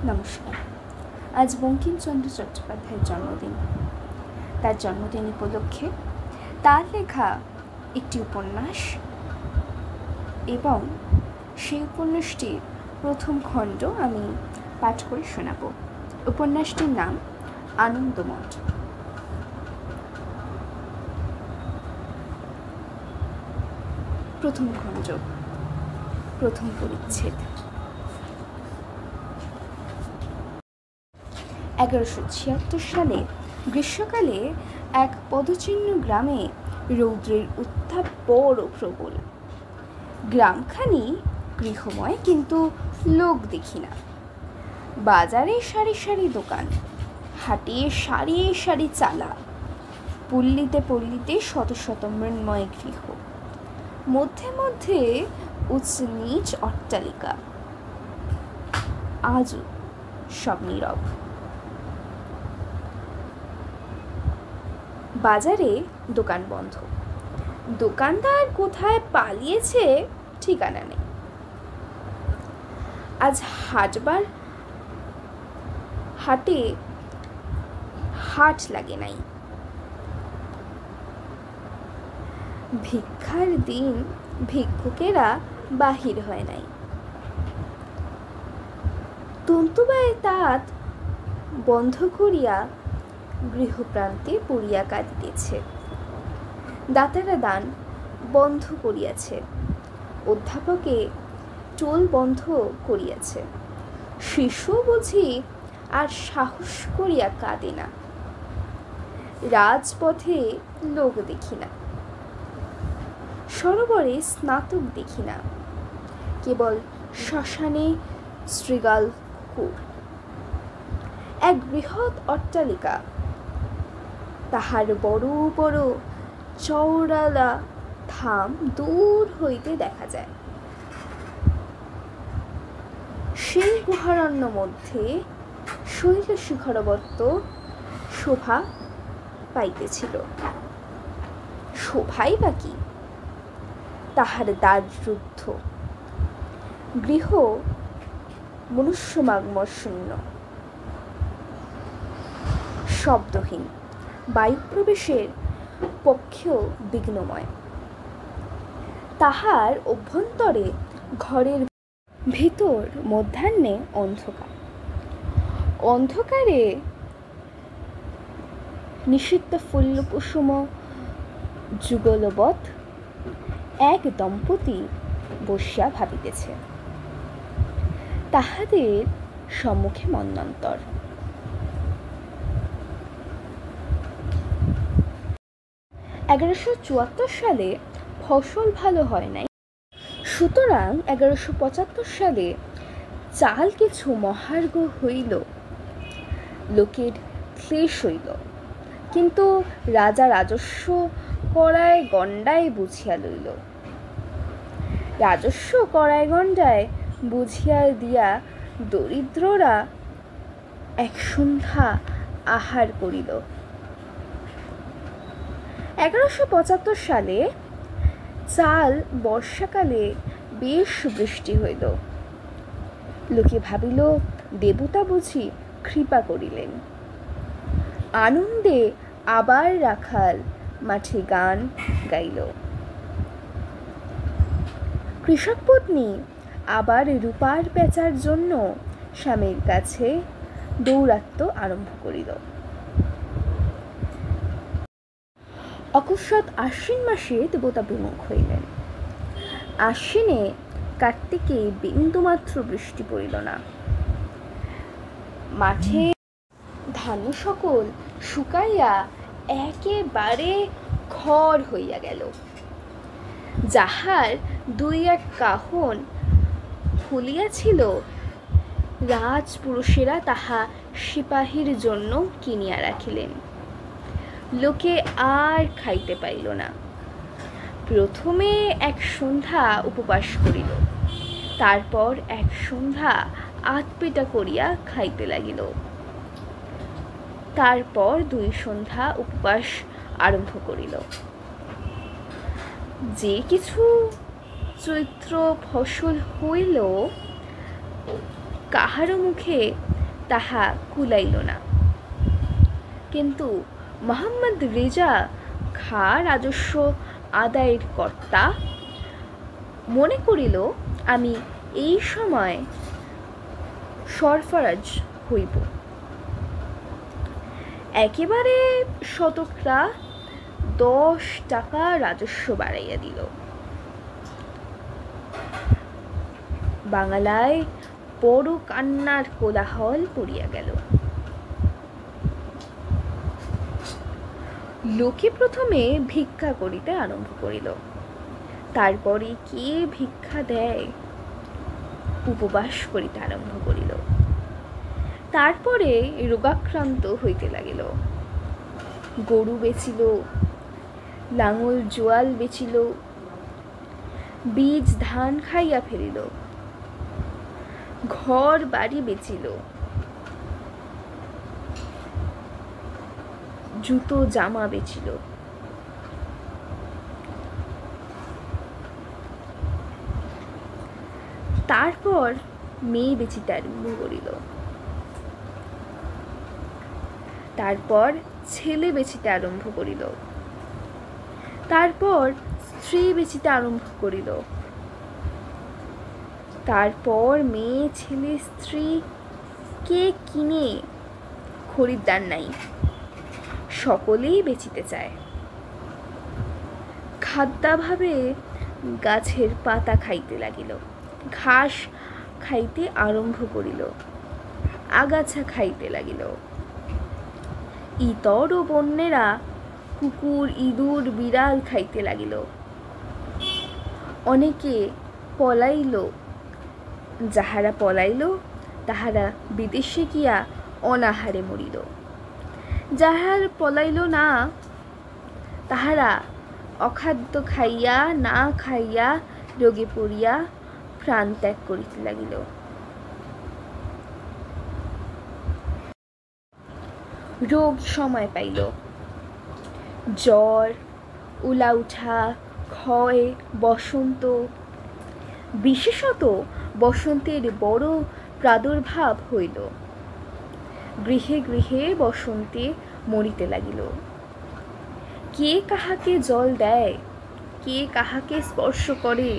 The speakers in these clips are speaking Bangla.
নমস্কার। আজ বঙ্কিমচন্দ্র চট্টোপাধ্যায়ের জন্মদিন। তার জন্মদিন উপলক্ষে তার লেখা একটি উপন্যাস এবং সেই উপন্যাসটির প্রথম খণ্ড আমি পাঠ করে শোনাব। উপন্যাসটির নাম আনন্দমঠ। প্রথম খণ্ড, প্রথম পরিচ্ছেদ। 1176 সালে গ্রীষ্মকালে এক পদচিহ্ন গ্রামে রৌদ্রের উত্তাপ বড় প্রবল। গ্রামখানি গৃহময়, কিন্তু লোক দেখি না। বাজারে সারি সারি দোকান, হাটে সারি সারি চালা, পল্লীতে পল্লীতে শত শত মৃন্ময় গৃহ, মধ্যে মধ্যে উচ্চ নীচ অট্টালিকা। আজও সব নীরব। বাজারে দোকান বন্ধ। দোকানদার কোথায় পালিয়েছে ঠিকানা নেই। আজ হাটে হাট লাগে নাই। ভিক্ষার দিন ভিক্ষুকেরা বাহির হয় নাই। তন্তুবায় তাঁত বন্ধ করিয়া গৃহপ্রান্তে পড়িয়া কাঁদিতেছে। দাতারা দান বন্ধ করিয়াছে। অধ্যাপকে টোল বন্ধ করিয়াছে। শিশু বুঝি আর সাহস করিয়া কাঁদে না। রাজপথে লোক দেখি না। সরোবরে স্নাতক দেখি না। কেবল শ্মশানে শৃগাল কুকুর। এক বৃহৎ অট্টালিকা, তাহার বড় বড় চওড়ালা থাম দূর হইতে দেখা যায়। সেই গুহারণ্য মধ্যে শৈল শিখরবর্ত শোভা পাইতেছিল। শোভাই বা কি, তাহার দ্বার রুদ্ধ। গৃহ মনুষ্যমাগমশূন্য, শব্দহীন, বায়ুপ্রবেশের পক্ষেও বিঘ্নময়। তাহার অভ্যন্তরে ঘরের ভিতর মধ্যাহ্নে অন্ধকার। অন্ধকারে নিষিদ্ধ ফুল্লকুসুম যুগলবৎ এক দম্পতি বসিয়া ভাবিতেছে। তাহাদের সম্মুখে মন্বন্তর। 1174 সালে ফসল ভালো হয় নাই, সুতরাং 1175 সালে চাল কিছু মহার্ঘ হইল। লোকের ক্লেশ হইল, কিন্তু রাজা রাজস্ব করায় গণ্ডায় বুঝিয়া লইল। রাজস্ব করায় গণ্ডায় বুঝিয়া দিয়া দরিদ্ররা এক সন্ধ্যা আহার করিল। 1175 সালে চাল বর্ষাকালে বেশ বৃষ্টি হইল। লোকে ভাবিল দেবতা বুঝি কৃপা করিলেন। আনন্দে আবার রাখাল মাঠে গান গাইল। কৃষক পত্নী আবার রূপার পেঁচার জন্য স্বামীর কাছে দৌরাত্ম্য আরম্ভ করিল। অকস্মাৎ আশ্বিন মাসে দেবতা বিমুখ হইলেন। আশ্বিনে কার্তিকে বিন্দুমাত্র বৃষ্টি পড়িল না। মাঠে ধান সকল শুকাইয়া একেবারে খড় হইয়া গেল। যাহার দুই এক কাহন ফুলিয়াছিল, রাজপুরুষেরা তাহা সিপাহীর জন্য কিনিয়া রাখিলেন। লোকে আর খাইতে পাইল না। প্রথমে এক সন্ধ্যা উপবাস করিল, তারপর এক সন্ধ্যা আধপেটা করিয়া খাইতে লাগিল। তারপর 2 সন্ধ্যা উপবাস আরম্ভ করিল। যে কিছু চৈত্র ফসল হইল কাহারও মুখে তাহা কুলাইল না। কিন্তু মোহাম্মদ রেজা খা রাজস্ব আদায়ের কর্তা মনে করিল আমি এই সময় সরফরাজ হইব। একেবারে শতকরা 10 টাকা রাজস্ব বাড়াইয়া দিল। বাংলায় বড় কান্নার কোলাহল পড়িয়া গেল। লোকে প্রথমে ভিক্ষা করিতে আরম্ভ করিল। তারপরে কে ভিক্ষা দেয় উপবাস করিতে আরম্ভ করিল। তারপরে রোগাক্রান্ত হইতে লাগিল। গরু বেচিল, লাঙল জোয়াল বেচিল, বীজ ধান খাইয়া ফেলিল, ঘর বাড়ি বেচিল, জুতো জামা বেচিল। তারপর মেয়ে বেচিতে আরম্ভ করিল। তারপর ছেলে বেচিতে আরম্ভ করিল। তারপর স্ত্রী বেচিতে আরম্ভ করিল। তারপর মেয়ে ছেলে স্ত্রী কে কিনে খরিদ্দার নাই, সকলেই বেচিতে চায়। খাদ্যাভাবে গাছের পাতা খাইতে লাগিল, ঘাস খাইতে আরম্ভ করিল, আগাছা খাইতে লাগিল। ইতর ও বন্যেরা কুকুর ইঁদুর বিড়াল খাইতে লাগিল। অনেকে পলাইল, যাহারা পলাইল তাহারা বিদেশে গিয়া অনাহারে মরিল। যাহার পলাইল না তাহারা অখাদ্য খাইয়া না খাইয়া রোগে পড়িয়া প্রাণ ত্যাগ করিতে লাগিল। রোগ সময় পাইল। জ্বর, উলাউঠা, ক্ষয়, বসন্ত, বিশেষত বসন্তের বড় প্রাদুর্ভাব হইল। গৃহে গৃহে বসন্তে মরিতে লাগিল। কে কাহাকে জল দেয়, কে কাহাকে স্পর্শ করে,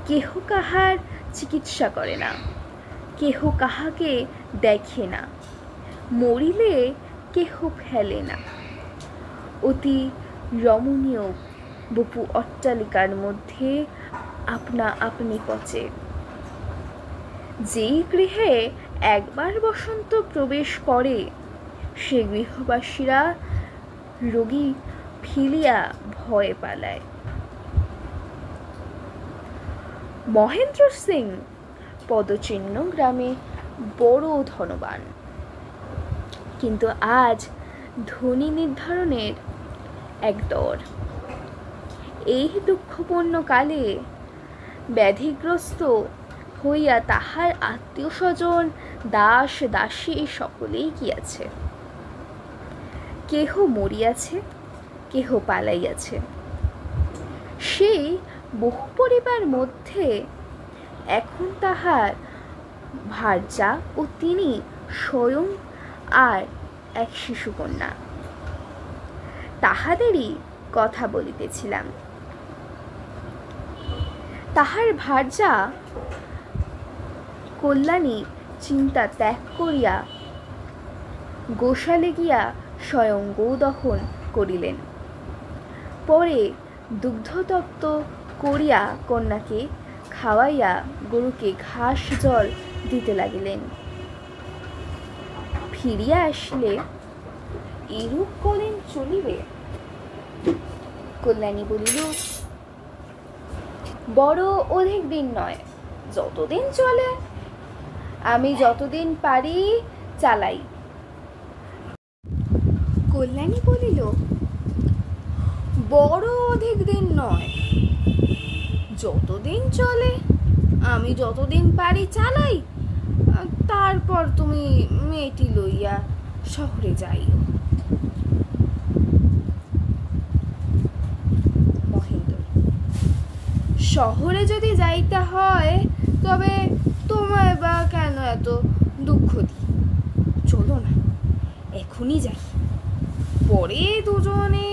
কেহ কাহার চিকিৎসা করে না, কেহ কাহাকে দেখে না, মরিলে কেহ ফেলে না। অতি রমণীয় বপু অট্টালিকার মধ্যে আপনা আপনি পচে। যেই গৃহে একবার বসন্ত প্রবেশ করে সে গৃহবাসীরা রোগী ফিলিয়া ভয়ে পালায়। মহেন্দ্র সিং পদচিহ্ন গ্রামে বড় ধনবান, কিন্তু আজ ধনী নির্ধারণের এক দর। এই দুঃখপূর্ণ কালে ব্যাধিগ্রস্ত হইয়া তাহার আত্মীয় স্বজন দাস দাসী সকলেই গিয়াছে। কেহ মরিয়াছে, কেহ পালাইয়াছে। সেই বহু পরিবার মধ্যে এখন তাহার ভার্যা ও তিনি স্বয়ং আর এক শিশুকন্যা। তাহাদেরই কথা বলিতেছিলাম। তাহার ভার্যা কল্যাণী চিন্তা ত্যাগ করিয়া গোশালে গিয়া স্বয়ং গোদহন করিলেন। পরে দুগ্ধতপ্ত করিয়া কন্যাকে খাওয়াইয়া গরুকে ঘাস জল দিতে লাগিলেন। ফিরিয়া আসিলে এরূপ করেন চলিবে? কল্যাণী বলিল, বড় অধিক দিন নয়, যতদিন চলে, আমি যতদিন পারি চালাই। কল্যাণী বলিল, বড় অধিক দিন নয়, যতদিন চলে, আমি যতদিন পারি চালাই। তারপর তুমি মেয়েটি লইয়া শহরে যাইও। মহেন্দ্র, শহরে যদি যাইতে হয় তবে তোর দুঃখ দিই, চলো না এখনই যাই। পরে দুজনে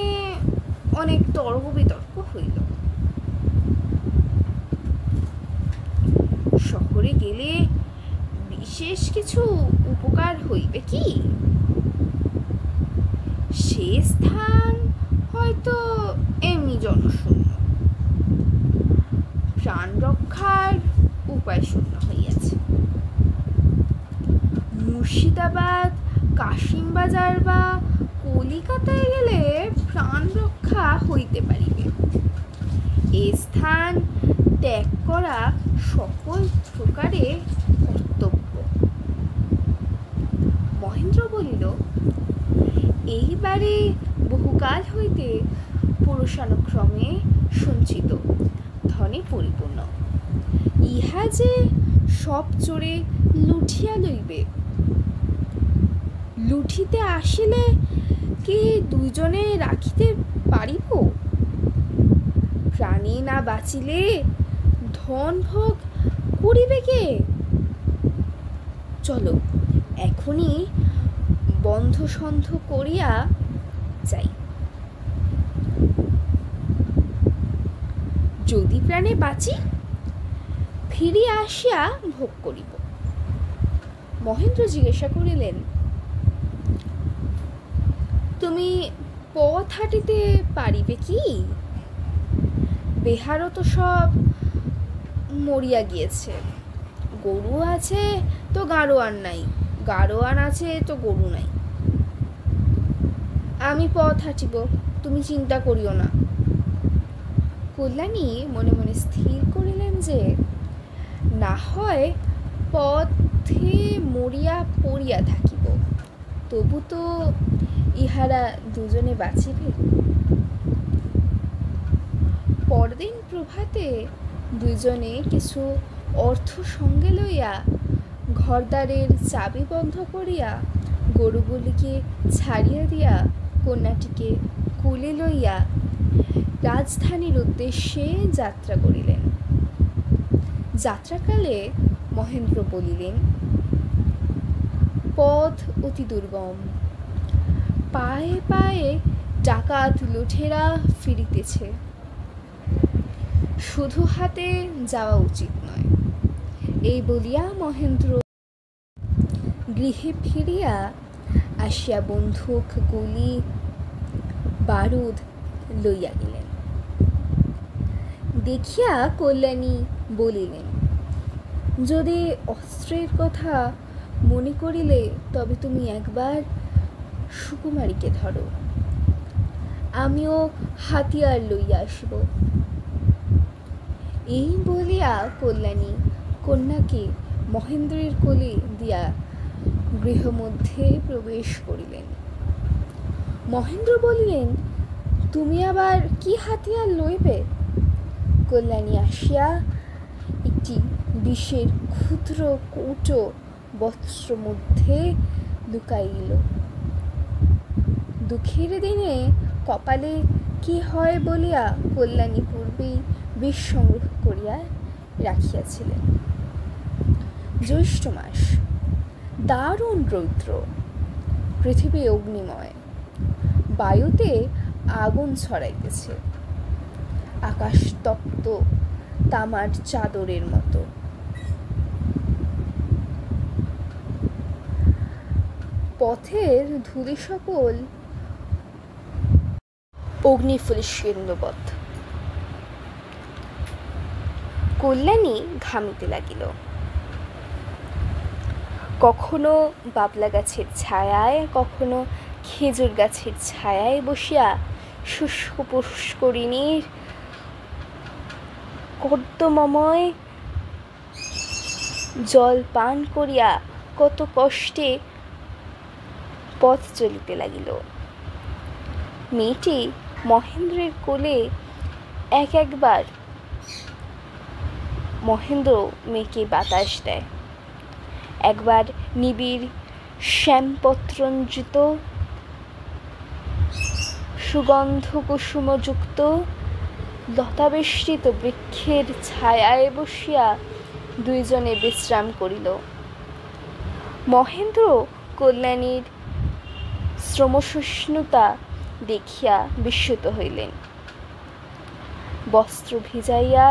অনেক তর্ক বিতর্ক হইল। শহরে গেলে বিশেষ কিছু উপকার হইবে কি? সে স্থান হয়তো এমনি জনশূন্য, প্রাণ রক্ষার উপায় শূন্য হইয়াছে। মুর্শিদাবাদ, কাশিমবাজার বা কলিকাতায় গেলে প্রাণ রক্ষা হইতে পারিবে। এ স্থান ত্যাগ করা সকল প্রকারে কর্তব্য। মহেন্দ্র বলিল, এইবারে বহুকাল হইতে পুরুষানুক্রমে সঞ্চিত ধনে পরিপূর্ণ, ইহা যে সব চোরে লুঠিয়া লইবে। লুঠিতে আসিলে কি দুইজনে রাখিতে পারিব? প্রাণী না বাঁচিলে ধন ভোগ করিবে কে? চলো এখনই বন্ধ সন্ধ করিয়া যাই। যদি প্রাণে বাঁচি, ফিরিয়া আসিয়া ভোগ করিব। মহেন্দ্র জিজ্ঞাসা করিলেন, তুমি পথ হাঁটিতে পারিবে কি? বেহারও তো সব মরিয়া গিয়েছে, গরু আছে তো গাড়োয়ান নাই, গাড়োয়ান আছে তো গরু নাই। আমি পথ হাঁটিব, তুমি চিন্তা করিও না। কল্যাণী মনে মনে স্থির করিলেন যে না হয় পথে মরিয়া পড়িয়া থাকিব, তবু তো ইহারা দুজনে বাঁচিবে। পরদিন প্রভাতে দুইজনে কিছু অর্থ সঙ্গে লইয়া ঘরদ্বারের চাবি বন্ধ করিয়া গরুগুলিকে ছাড়িয়া দিয়া কন্যাটিকে কুলে লইয়া রাজধানীর উদ্দেশ্যে যাত্রা করিলেন। যাত্রাকালে মহেন্দ্র বলিলেন, পথ অতি দুর্গম, পায়ে পায়ে ডাকাত লুঠেরা ফিরিতেছে, শুধু হাতে যাওয়া উচিত নয়। এই বলিয়া মহেন্দ্র গৃহে ফিরিয়া আসিয়া বন্দুক, গুলি, বারুদ লইয়া গেলেন। দেখিয়া কল্যাণী বলিলেন, যদি অস্ত্রের কথা মনে করিলে তবে তুমি একবার সুকুমারীকে ধরো, আমিও হাতিয়ার লইয়া আসব। এই বলিয়া কল্যাণী কন্যাকে মহেন্দ্রের কোলে দিয়া গৃহমধ্যে প্রবেশ করিলেন। মহেন্দ্র বলিলেন, তুমি আবার কি হাতিয়ার লইবে? কল্যাণী আসিয়া একটি বিষের ক্ষুদ্র কৌটো বস্ত্র মধ্যে লুকাইল। দুঃখের দিনে কপালে কি হয় বলিয়া কল্যাণী পূর্বেই বিষ সংগ্রহ করিয়া রাখিয়াছিলেন। জ্যৈষ্ঠ মাস, দারুণ রৌদ্র, পৃথিবী অগ্নিময়, বায়ুতে আগুন ছড়াইতেছে, আকাশ তপ্ত তামার চাদরের মতো। পথের ধূলি সকল অগ্নিফুলিষ্কেন্দুবৎ। কল্যাণী ঘামিতে লাগিল। কখনো বাবলা গাছের ছায়ায়, কখনো খেজুর গাছের ছায়ায় বসিয়া শুষ্ক পুষ্করিণীর কর্দমময় জল পান করিয়া কত কষ্টে পথ চলিতে লাগিল। মেয়েটি মহেন্দ্রের কোলে একবার মহেন্দ্র মেয়েকে বাতাস দেয়, একবার নিবিড় শ্যামপত্রঞ্জিত সুগন্ধ কুসুমযুক্ত লতাবেষ্টিত বৃক্ষের ছায়ায় বসিয়া দুইজনে বিশ্রাম করিল। মহেন্দ্র কল্যাণীর শ্রমসহিষ্ণুতা দেখিয়া বিস্মিত হইলেন। বস্ত্র ভিজাইয়া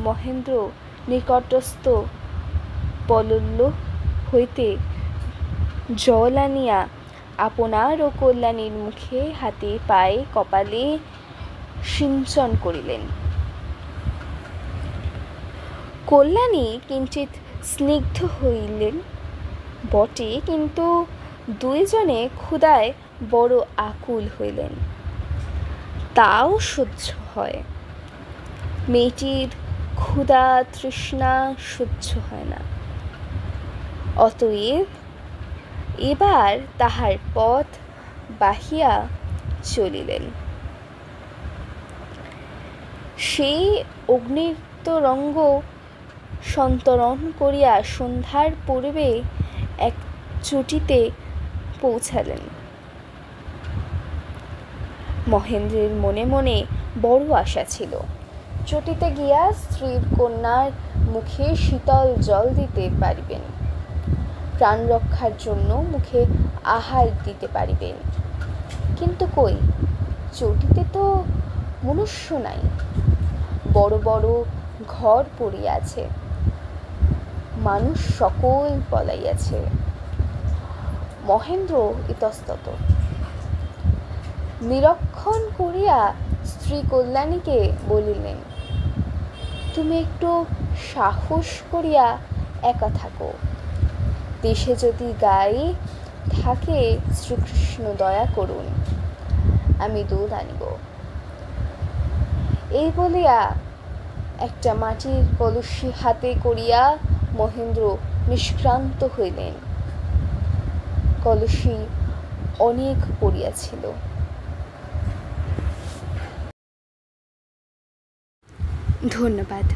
মহেন্দ্র নিকটস্থ পলল হইতে জল আনিয়া আপনার ও কল্যাণীর মুখে, হাতে, পায়ে, কপালে সিঞ্চন করিলেন। কল্যাণী কিঞ্চিৎ স্নিগ্ধ হইলেন বটে, কিন্তু দুইজনে ক্ষুধায় বড় আকুল হইলেন। তাও সহ্য হয়, মেয়েটির ক্ষুধা তৃষ্ণা সহ্য হয় না। অতএব এবার তাহার পথ বাহিয়া চলিলেন। সেই অগ্নিতরঙ্গ সন্তরণ করিয়া সন্ধ্যার পূর্বে এক চটিতে পৌঁছালেন। মহেন্দ্রের মনে মনে বড় আশা ছিল, চটিতে গিয়া স্ত্রীর কন্যার মুখে শীতল জল দিতে পারিবেন, প্রাণ রক্ষার জন্য মুখে আহার দিতে পারিবেন। কিন্তু কই, চটিতে তো মনুষ্য নাই, বড় বড় ঘর পড়িয়াছে, মানুষ সকল পলাইয়াছে। মহেন্দ্র ইতস্তত নিরীক্ষণ করিয়া স্ত্রী কল্যাণীকে বলিলেন, তুমি একটু সাহস করিয়া একা থাকো, দেশে যদি গাই থাকে শ্রীকৃষ্ণ দয়া করুন, আমি দুধ আনিব। এই বলিয়া একটা মাটির কলসি হাতে করিয়া মহেন্দ্র নিষ্ক্রান্ত হইলেন। কলসি অনেক পড়িয়াছিল। ধন্যবাদ।